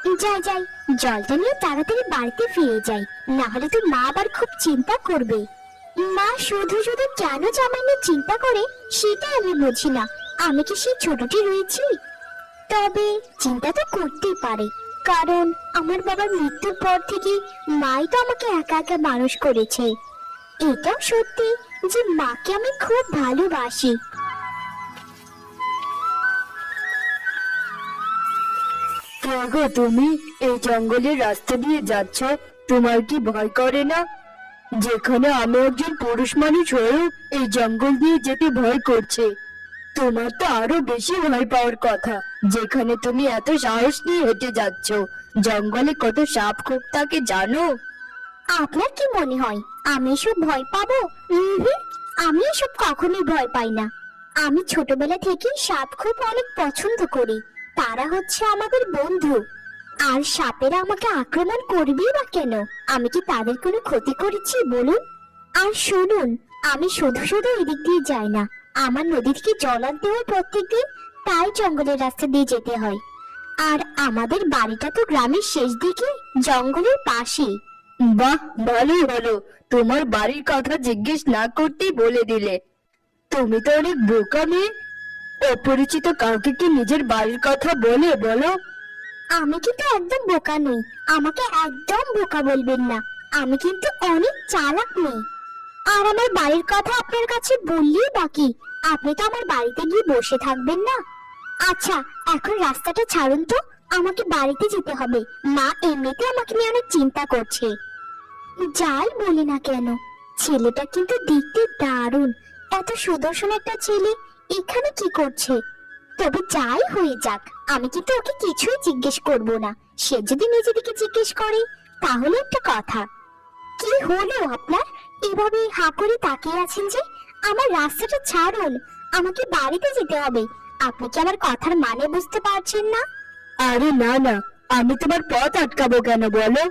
যাই যাই, জলটা নিয়ে তাড়াতাড়ি বাড়িতে ফিরে যাই, না হলে তো মা আবার খুব চিন্তা করবে। মা শুধু শুধু কেন জামাই নিয়ে চিন্তা করে সেটাই আমি বুঝি না। আমি কি সেই ছোটটি রয়েছি? তবে চিন্তা তো করতেই পারে, কারণ আমার বাবার মৃত্যুর পর থেকে মাই তো আমাকে একা একা মানুষ করেছে। এটাও সত্যি যে মাকে আমি খুব ভালোবাসি। গো, তুমি এই জঙ্গলের রাস্তা দিয়ে যাচ্ছ, তোমার কি ভয় করে না? যেখানে আমি একজন পুরুষ মানুষ হয়েও এই জঙ্গল দিয়ে যেতে ভয় করছে, তোমার তো আরো বেশি ভয় পাওয়ার কথা। যেখানে তুমি এত সাহস নিয়ে হেঁটে যাচ্ছ, জঙ্গলে কত সাপ খোপ থাকে জানো? আপনার কি মনে হয় আমি এসব ভয় পাবো? আমি এসব কখনোই ভয় পাই না। আমি ছোটবেলা থেকে সাপ খুব অনেক পছন্দ করি। তারা হচ্ছে আমাদের বন্ধু। আর সাপেরা আমাকে আক্রমণ করবেই বা কেন? আমি কি তাদের কোনো ক্ষতি করেছি বলুন? আর শুনুন, আমি শুধু শুধু এদিক দিয়ে যাই না। আমার নদী থেকে জল আনতে হয় প্রত্যেকদিন, তাই জঙ্গলের রাস্তা দিয়ে যেতে হয়। আর আমাদের বাড়িটা তো গ্রামের শেষ দিকে, জঙ্গলের পাশেই। বাহ, ভালোই হলো, তোমার বাড়ির কথা জিজ্ঞেস না করতেই বলে দিলে। তুমি তো অনেক বোকা মেয়ে। অপরিচিত কাউকে কি নিজের বাড়ির কথা বলে বলো? আমি কিন্তু একদম বোকা নই। আমাকে একদম বোকা বলবেন না। আমি কিন্তু অনেক চালাক মেয়ে। আর আমার বাড়ির কথা আপনার কাছে বললেই বাকি, আপনি তো আমার বাড়িতে গিয়ে বসে থাকবেন না। আচ্ছা, এখন রাস্তাটা ছাড়ুন তো, আমাকে বাড়িতে যেতে হবে। মা এমনিতে আমাকে নিয়ে অনেক চিন্তা করছে। যাই বলি না কেন, ছেলেটা কিন্তু দেখতে দারুণ। এত সুদর্শন একটা ছেলে এখানে কি করছে? তবে যাই হয়ে যাক, আমি কিন্তু ওকে কিছুই জিজ্ঞেস করব না। সে যদি নিজে থেকে জিজ্ঞেস করে তাহলে একটা কথা। কি হলো আপনার? এভাবে হা করে তাকিয়ে আছেন যে? আমার রাস্তাটা ছাড়ুন, আমাকে বাড়িতে যেতে হবে। আপনি কি আমার কথার মানে বুঝতে পারছেন না? আরে না না, আমি তোমার পথ আটকাবো কেন বলো?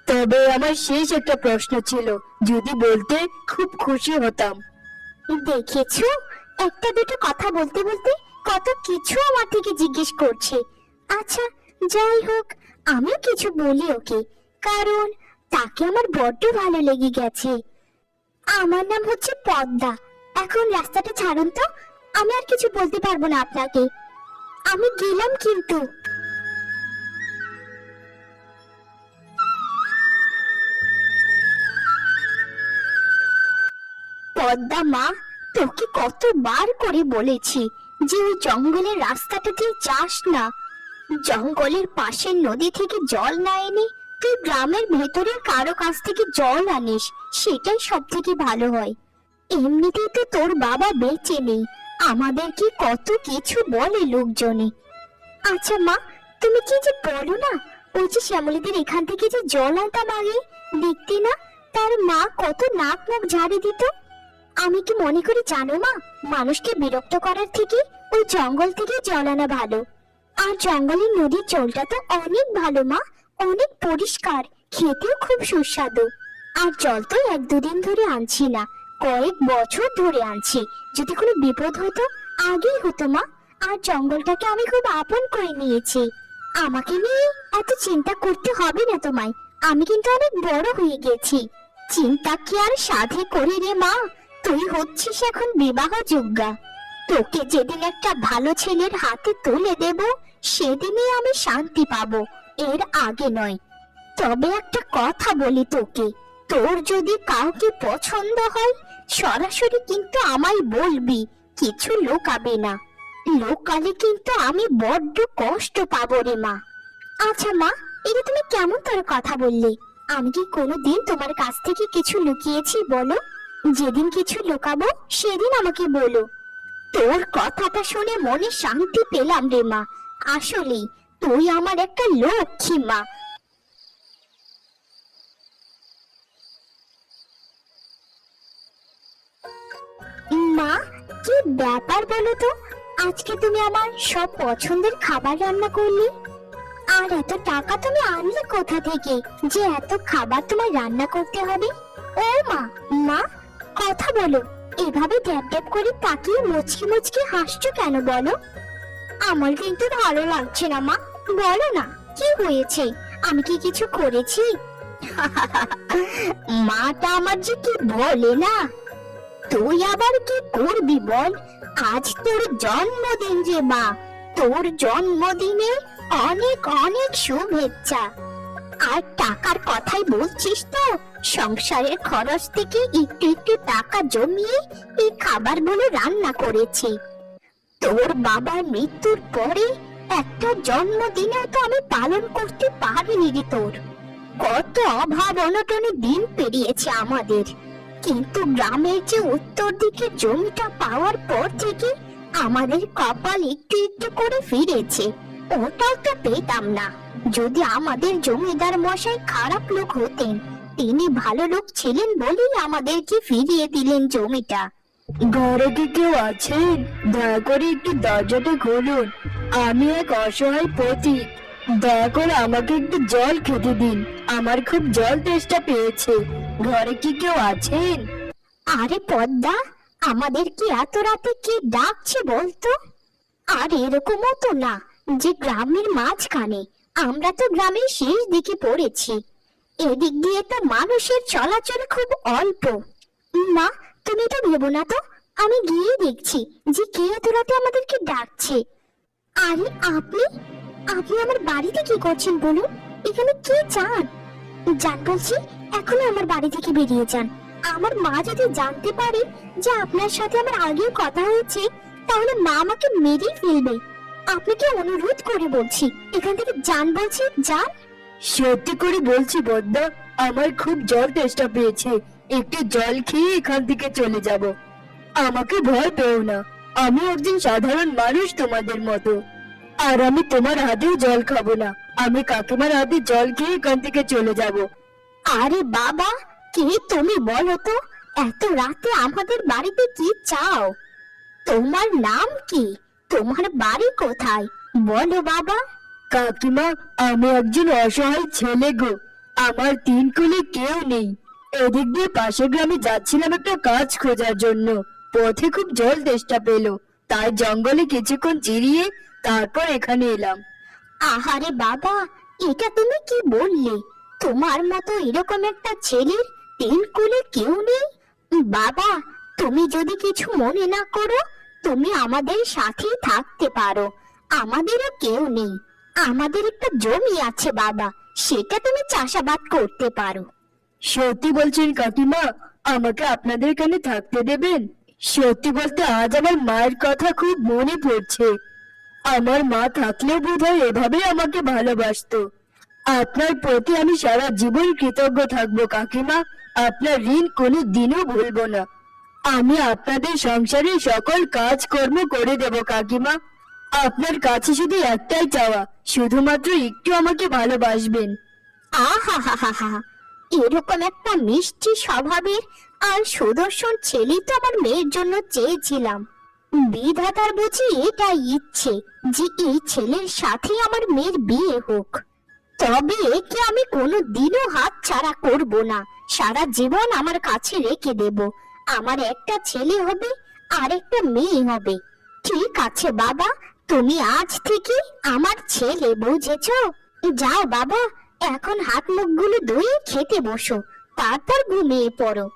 তবে আমার শেষ একটা প্রশ্ন ছিল, যদি বলতে খুব খুশি হতাম। দেখেছো, একটা দুটো কথা বলতে বলতে কত কিছু আমার থেকে জিজ্ঞেস করছে। আচ্ছা, যাই হোক, আমিও কিছু বলি ওকে, কারণ তাকে আমার বড্ড ভালো লেগে গেছে। আমার নাম হচ্ছে পদ্মা। এখন রাস্তাটা ছাড়ুন তো, আমি আর কিছু বলতে পারবো না আপনাকে। আমি গেলাম কিন্তু। পদ্মা মা, তোকে কতবার করে বলেছি যে ওই জঙ্গলের রাস্তাটা দিয়ে যাস না। জঙ্গলের পাশের নদী থেকে জল না এনে তুই গ্রামের ভেতরের কারো কাছ থেকে জল আনিস, সেটাই সব থেকে ভালো হয়। এমনিতেই তো তোর বাবা বেঁচে নেই, আমাদের কি কত কিছু বলে লোকজনে। আচ্ছা মা, তুমি কি যে বলো না, ওই যে শ্যামলীদের এখান থেকে যে জল আনতাম আগে, দেখতে না তার মা কত নাক মুখ ঝাড়ে দিত। আমি কি মনে করি জানো মা, মানুষকে বিরক্ত করার থেকে ওই জঙ্গল থেকে জল আনা ভালো। আর জঙ্গলের নদীর জলটা তো অনেক ভালো মা, অনেক পরিষ্কার, খেতেও খুব সুস্বাদু। আর জল তো এক দুদিন ধরে আনছি না, কয়েক বছর ধরে আনছি। যদি কোনো বিপদ হতো আগেই হতো মা। আর জঙ্গলটাকে আমি খুব আপন করে নিয়েছি। আমাকে নিয়ে এত চিন্তা করতে হবে না তোমায়, আমি কিন্তু অনেক বড় হয়ে গেছি। চিন্তা কি আর সাধে করি রে মা, তুই হচ্ছিস এখন বিবাহ যোগ্যা। তোকে যেদিন একটা ভালো ছেলের হাতে তুলে দেব, সেদিনই আমি শান্তি পাবো, এর আগে নয়। তবে একটা কথা বলি তোকে, তোর যদি কাউকে পছন্দ হয় সরাসরি কিন্তু আমায় বলবি, কিছু লোকাবে না। লোকালে কিন্তু আমি বড্ড কষ্ট পাবো রে মা। আচ্ছা মা, এটা তুমি কেমন তোর কথা বললে? আমি কি কোনোদিন তোমার কাছ থেকে কিছু লুকিয়েছি বলো? যেদিন কিছু লুকাবো সেদিন আমাকে বলো। তোর কথাটা শুনে মনে শান্তি পেলাম রে মা। আসলেই তুই আমার একটা লক্ষ্মী মা। মা, কি ব্যাপার বলো তো? আজকে তুমি আমার সব পছন্দের খাবার রান্না করলে। আর এত টাকা তুমি আনলে কোথা থেকে যে এত খাবার তোমায় রান্না করতে হবে? ও মা, মা কথা বলো। এভাবে ড্যাব ড্যাব করে তাকিয়ে মুচকি মুচকি হাসছো কেন বলো? আমার কিন্তু ভালো লাগছে না মা, বলো না। কি হয়েছে? আমি কি কিছু করেছি? মাটা আমার যে কি বলে না, তুই আবার কি করবি বল? আজ তোর জন্মদিন যে মা, তোর জন্মদিনে অনেক অনেক শুভেচ্ছা। আর টাকার কথাই বলছিস তো? সংসারের খরচ থেকে একটু একটু টাকা জমিয়ে এই খাবারগুলো রান্না করেছি। তোর বাবার মৃত্যুর পরে একটা জন্মদিনেও তো আমি পালন করতে পারিনি রে তোর। কত অভাব অনটনে দিন পেরিয়েছে আমাদের, কিন্তু গ্রামের যে উত্তর দিকে জমিটা পাওয়ার পর থেকে আমাদের কপাল একটু একটু করে ফিরেছে। ওটাও তো পেতাম না। যদি আমাদের জমিদার মশাই খারাপ লোক হতেন, তিনি ভালো লোক ছিলেন বলেই আমাদেরকে ফিরিয়ে দিলেন জমিটা। ঘরে কি কেউ আছেন? দয়া করে একটু দরজাটা খুলুন। আমি এক অসহায় পথিক। দয়া করে আমাকে একটু জল খেতে দিন, আমার খুব জল তেষ্টা পেয়েছে। ঘরে কি কেউ আছেন? আরে পদ্মা, আমাদের কি এত রাতে কে ডাকছে বলতো? আর এরকমও তো না যে গ্রামের মাঝখানে, আমরা তো গ্রামের শেষ দিকে পড়েছি। এদিক দিয়ে তো মানুষের চলাচল খুব অল্প। মা, তুমি তো ভেবো না তো, আমি গিয়ে দেখছি যে কে এত রাতে আমাদেরকে ডাকছে। আরে আপনি আপনি আমার বাড়িতে কি করছেন বলুন? এখানে কি চান? যান বলছি, এখনই আমার বাড়ি থেকে বেরিয়ে যান। আমার মা যদি জানতে পারে যে আপনার সাথে আমার আগেও কথা হয়েছে, তাহলে মা আমাকে মেরেই ফেলবে। আপনাকে অনুরোধ করে বলছি, এখান থেকে যান বলছি, যান। সত্যি করে বলছি বদ্দা, আমার খুব জল তেষ্টা পেয়েছে। একটু জল খেয়ে এখান থেকে চলে যাব। আমাকে ভয় পেও না, আমি একজন সাধারণ মানুষ তোমাদের মতো। আর আমি তোমার হাতেও জল খাবো না, আমি কাকিমার হাতে জল খেয়ে এখান থেকে চলে যাব। আরে বাবা, কে তুমি বলো তো? এত রাতে আমাদের বাড়িতে কি চাও? তোমার নাম কি? তোমার বাড়ি কোথায় বলো বাবা? কাকিমা, আমি একজন অসহায় ছেলে গো। আমার তিন কুলে কেউ নেই। এদিক দিয়ে পাশের গ্রামে যাচ্ছিলাম একটা কাজ খোঁজার জন্য। পথে খুব জল তেষ্টা পেলো, তাই জঙ্গলে কিছুক্ষণ জিরিয়ে তারপর এখানে এলাম। আহারে বাবা, এটা তুমি কি বললে? তোমার মতো এরকম একটা ছেলের তিন কুলে কেউ নেই? বাবা, তুমি যদি কিছু মনে না করো, তুমি আমাদের সাথেই থাকতে পারো। আমাদেরও কেউ নেই। আমাদের একটা জমি আছে বাবা, সেটা তুমি চাষাবাদ করতে পারো। সত্যি বলছেন কাকিমা? আমাকে আপনাদের এখানে থাকতে দেবেন? সত্যি বলতে আজ আমার মায়ের কথা খুব মনে পড়ছে। আমার মা থাকলেও বোধহয় এভাবে আমাকে ভালোবাসতো। আপনার প্রতি আমি সারা জীবন কৃতজ্ঞ থাকবো কাকিমা। আপনার ঋণ কোনো দিনও ভুলবো না। আমি আপনাদের সংসারে সকল কাজকর্ম করে দেব কাকিমা। আপনার কাছে শুধু একটাই চাওয়া, শুধুমাত্র একটু আমাকে ভালোবাসবেন। আহা হা হা হা, এরকম একটা মিষ্টি স্বভাবের আর সুদর্শন ছেলে তো আমার মেয়ের জন্য চেয়েছিলাম। বিধাতার বুঝি এটাই ইচ্ছে যে এই ছেলের সাথে আমার মেয়ের বিয়ে হোক। তবে একে আমি কোনো দিনও হাত ছাড়া করব না। সারা জীবন আমার কাছে রেখে দেব। আমার একটা ছেলে হবে আর একটা মেয়ে হবে। ঠিক আছে বাবা, তুমি আজ থেকে আমার ছেলে, বুঝেছো? যাও বাবা, এখন হাত মুখগুলো ধুয়ে খেতে বসো, তারপর ঘুমিয়ে পড়ো।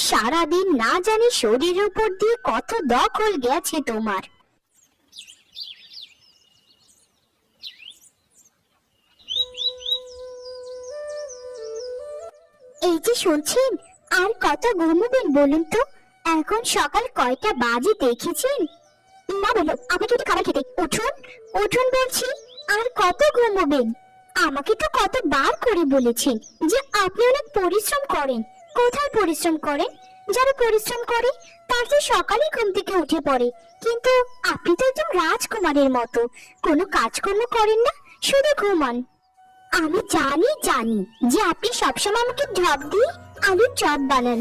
সারাদিন না জানি শরীরের উপর দিয়ে কত দখল গেছে তোমার। এই যে শুনছেন, আর কত ঘুমোবেন বলুন তো? এখন সকাল কয়টা বাজে দেখেছেন? না বলো, আমাকে একটু খাবার খেতে। উঠুন, উঠুন বলছি। আর কত ঘুমোবেন? আমাকে তো কতবার করে বলেছেন যে আপনি অনেক পরিশ্রম করেন। কোথায় পরিশ্রম করেন? যারা পরিশ্রম করে তার যে সকালে ঘুম থেকে উঠে পড়ে, কিন্তু আপনি তো একদম রাজকুমারের মতো কোনো কাজকর্ম করেন না, শুধু ঘুমান। আমি জানি জানি যে আপনি সবসময় আমাকে ঢপ দিয়ে আলুর চপ বানান।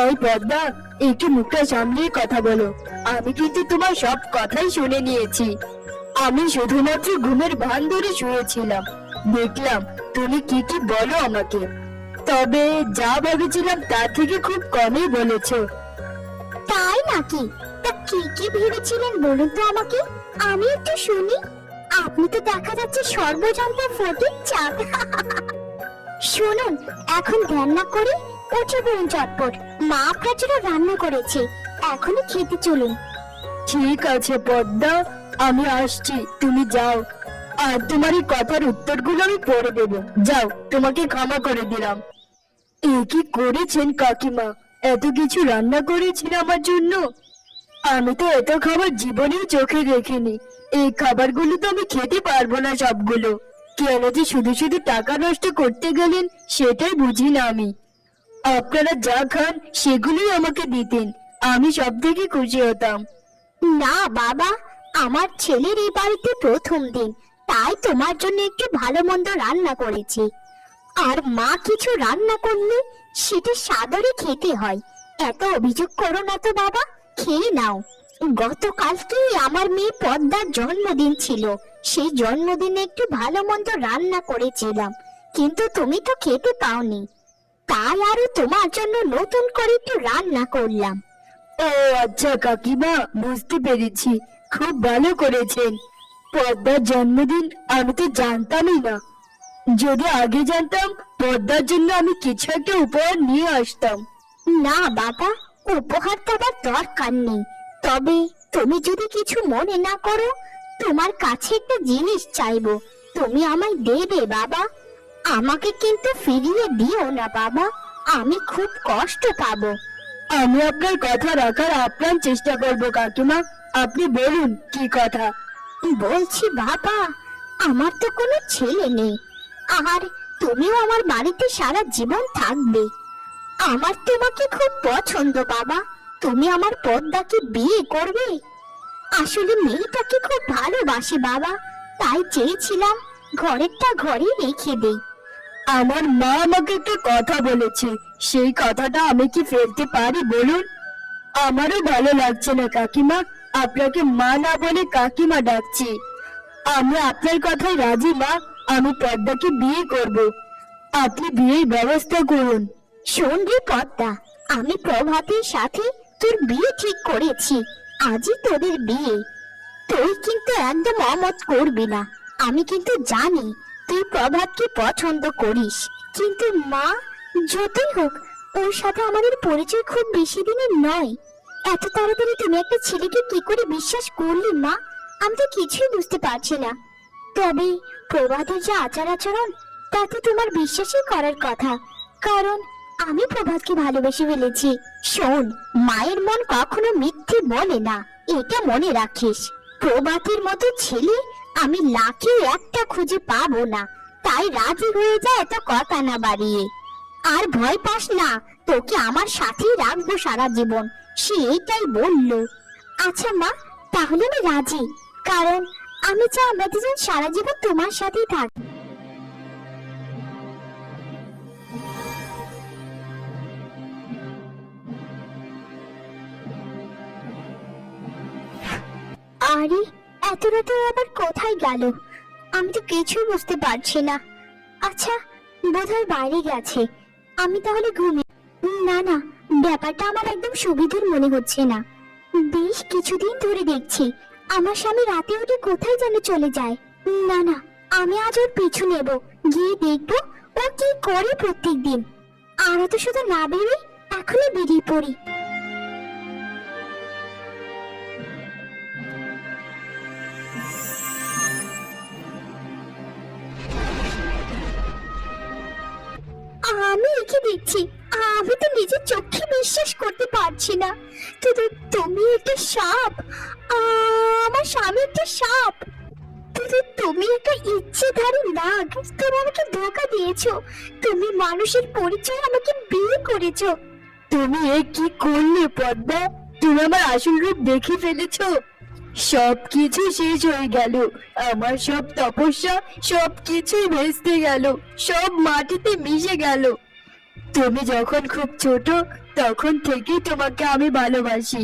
এই পদ্মা, একটু মুখটা সামলিয়ে কথা বলো। আমি কিন্তু তোমার সব কথাই শুনে নিয়েছি। আমি শুধুমাত্র ঘুমের ভান ধরে শুয়েছিলাম, দেখলাম তুমি কি কি বলো আমাকে। তবে যা ভেবেছিলাম তার থেকে খুব কমই বলেছো। তাই নাকি? তা কি কি ভেবেছিলেন বলুন তো আমাকে, আমি একটু শুনি। আপনি তো দেখা যাচ্ছে সর্বজন্তা ফটিক চাঁদ। শুনুন, এখন ধ্যান না করে উঠে পড়ুন চটপট। মা আপনার জন্য রান্না করেছে, এখনই খেতে চলুন। ঠিক আছে পদ্মা, আমি আসছি, তুমি যাও। আর তোমার এই কথার উত্তরগুলো আমি পরে দেব। যাও, তোমাকে ক্ষমা করে দিলাম। এ কি করেছেন কাকিমা? এত কিছু রান্না করেছেন আমার জন্য? আমি তো এত খাবার জীবনেও চোখে দেখিনি। এই খাবারগুলো তো আমি খেতে পারবো না সবগুলো। কেন যে শুধু শুধু টাকা নষ্ট করতে গেলেন সেটাই বুঝি না আমি। আপনারা যা খান সেগুলোই আমাকে দিতেন, আমি সব থেকে খুশি হতাম। না বাবা, আমার ছেলের এই বাড়িতে প্রথম দিন, তাই তোমার জন্য একটু ভালো মন্দ রান্না করেছি। আর মা কিছু রান্না করলে সেটা সাদরে খেতে হয়। এত অভিযোগ করো না তো বাবা, খেয়ে নাও। গতকালকে আমার মেয়ে পদ্মার জন্মদিন ছিল, সেই জন্মদিনে একটু ভালো মন্দ রান্না করেছিলাম, কিন্তু তুমি তো খেতে পাওনি, তাই আরো তোমার জন্য নতুন করে একটু রান্না করলাম। ও আচ্ছা কাকিমা, বুঝতে পেরেছি। খুব ভালো করেছেন। পদ্মার জন্মদিন আমি তো জানতামই না। যদি আগে জানতাম পদ্মার জন্য আমি কিছু একটা উপহার নিয়ে আসতাম। না বাবা, উপহার দেওয়ার দরকার নেই, তবে তুমি যদি কিছু মনে না করো, তোমার কাছে একটা জিনিস চাইবো, তুমি আমায় দেবে বাবা। আমাকে কিন্তু ফিরিয়ে দিও না বাবা, আমি খুব কষ্ট পাবো। আমি আপনার কথা রাখার আপ্রাণ চেষ্টা করব কাকিমা। আপনি বলুন কি কথা। বলছি বাবা, আমার তো কোনো ছেলে নেই, আর তুমিও আমার বাড়িতে সারা জীবন থাকবে। আমার তোমাকে খুব পছন্দ বাবা, তুমি আমার পদ্মাকে বিয়ে করবে? আসলে মেয়েটাকে খুব ভালোবাসি বাবা, তাই চেয়েছিলাম ঘরেরটা ঘরে রেখে দেই। আমার মা আমাকে একটা কথা বলেছে, সেই কথাটা আমি কি ফেলতে পারি বলুন? আমারও ভালো লাগছে না কাকিমা, আপনাকে মা না বলে কাকিমা ডাকছি। আমি আপনার কথায় রাজি মা, আমি পদ্মাকে বিয়ে করব। আপনি বিয়ের ব্যবস্থা করুন। শোন রে পদ্মা, আমি প্রভাতের সাথে তোর বিয়ে ঠিক করেছি, আজই তোদের বিয়ে। তুই কিন্তু একদম অমত করবি না, আমি কিন্তু জানি তুই প্রভাতকে পছন্দ করিস, কিন্তু মা, যতই হোক ওর সাথে আমাদের পরিচয় খুব বেশি দিনের নয়। এত তাড়াতাড়ি তুমি একটা ছেলেকে কি করে বিশ্বাস করলি মা? আমি তো কিছুই বুঝতে পারছি না। তবে প্রভাতের যে আচার আচরণ, তাতে তোমার বিশ্বাসই করার কথা, কারণ আমি প্রভাতকে ভালোবেসে ফেলেছি। শোন, মায়ের মন কখনো মিথ্যে বলে না, এটা মনে রাখিস। প্রভাতের মতো ছেলে আমি লাখে একটা খুঁজে পাবো না, তাই রাজি হয়ে যায় এত কথা না বাড়িয়ে। আর ভয় পাস না, তোকে আমার সাথেই রাখবো সারা জীবন, সে এটাই বললো। আচ্ছা মা, তাহলে আমি রাজি, কারণ আমি চাই আমরা দুজন সারা জীবন তোমার সাথেই থাকি। আরে এত রাতে আবার কোথায় গেল? আমি তো কিছুই বুঝতে পারছি না। আচ্ছা, বোধহয় বাইরে গেছে, আমি তাহলে ঘুমি। না না, ব্যাপারটা আমার একদম সুবিধার মনে হচ্ছে না। বেশ কিছুদিন ধরে দেখছি আমার স্বামী রাতে উঠে কোথায় যেন চলে যায়। না না, আমি আজ ওর পিছু নেব, গিয়ে দেখবো ও কি করে প্রত্যেকদিন। আর তো শুধু না বেরিয়ে এখনই বেরিয়ে পড়ি। আমি একে দেখছি, আমি তো নিজের চোখে বিশ্বাস করতে পারছি না। তুমি একটা সাপ, আমার স্বামী একটা সাপ। তুমি একটা ইচ্ছেধারী নাগ, তুমি আমাকে ধোঁকা দিয়েছো, তুমি মানুষের পরিচয় আমাকে বিয়ে করেছো। তুমি এ কি করলে পদ্মা? তুমি আমার আসল রূপ দেখে ফেলেছো। সবকিছু শেষ হয়ে গেল, আমার সব তপস্যা সবকিছুই ভেস্তে গেল, সব মাটিতে মিশে গেল। তুমি যখন খুব ছোট তখন থেকেই তোমাকে আমি ভালোবাসি,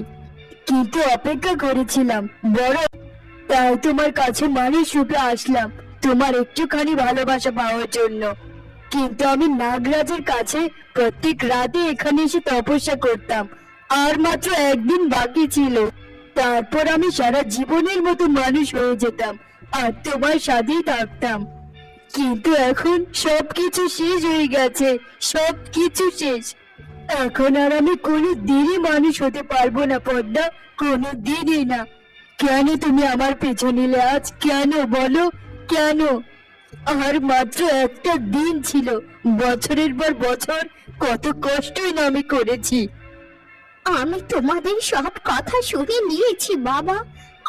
কিন্তু অপেক্ষা করেছিলাম বড়, তাই তোমার কাছে মানুষ রূপে আসলাম তোমার একটুখানি ভালোবাসা পাওয়ার জন্য। কিন্তু আমি নাগরাজের কাছে প্রত্যেক রাতে এখানে এসে তপস্যা করতাম, আর মাত্র একদিন বাকি ছিল, তারপর আমি সারা জীবনের মতো মানুষ হয়ে যেতাম, আর তোমার সাথেই থাকতাম। কিন্তু এখন সবকিছু শেষ হয়ে গেছে, সবকিছু শেষ। এখন আর আমি কোনো দিনই মানুষ হতে পারবো না পদ্মা, কোনো দিনই না। কেন তুমি আমার পেছনে নিলে আজ, কেন বলো কেন? আর মাত্র একটা দিন ছিল, বছরের পর বছর কত কষ্টই না আমি করেছি। আমি তোমাদের সব কথা শুনে নিয়েছি বাবা।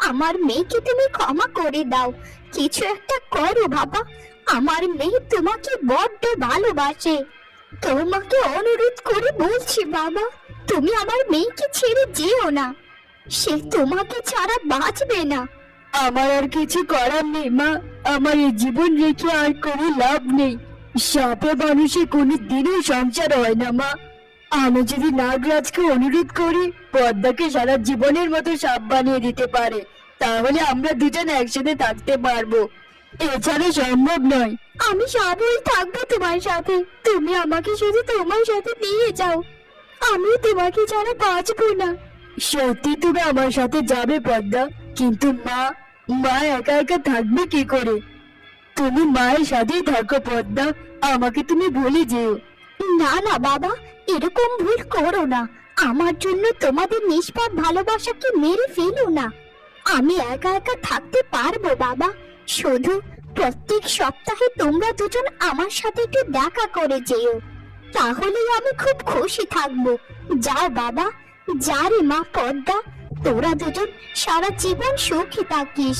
আমার মেয়েকে তুমি ক্ষমা করে দাও, কিছু একটা করো বাবা। আমার মেয়ে তোমাকে বড্ড ভালোবাসে। তোমাকে অনুরোধ করে বলছি বাবা, তুমি আমার মেয়েকে ছেড়ে যেও না। সে তোমাকে ছাড়া বাঁচবে না। আমার আর কিছু করার নেই মা, আমার এই জীবন রেখে আর কোনো লাভ নেই। সাপে মানুষে কোনো দিনই সংসার হয় না মা। আমি যদি নাগরাজকে অনুরোধ করি পদ্মাকে সারা জীবনের মতো সাপ বানিয়ে দিতে পারে, তাহলে আমরা দুজন একসাথে থাকতে পারবো। এছাড়া সম্ভব নয়। আমি সবই থাকবো তোমার সাথে, তুমি আমাকে শুধু তোমার সাথে নিয়ে যাও। আমি তোমাকে ছাড়া বাঁচবো না। সত্যি তুমি আমার সাথে যাবে পদ্মা, কিন্তু মা, মা একা একা থাকবে কি করে? তুমি মায়ের সাথেই থাকো পদ্মা, আমাকে তুমি ভুলে যেও। না না বাবা, এরকম ভুল করো না। আমার জন্য তোমাদের নিষ্পাপ ভালোবাসাকে মেরে ফেলো না। আমি একা একা থাকতে পারবো বাবা। শুধু প্রত্যেক সপ্তাহে তোমরা দুজন আমার সাথে একটু দেখা করে যেও, তাহলেই আমি খুব খুশি থাকবো। যাও বাবা, যা রে মা পদ্মা, তোরা দুজন সারা জীবন সুখী থাকিস।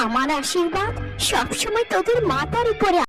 আমার আশীর্বাদ সবসময় তোদের মাথার উপরে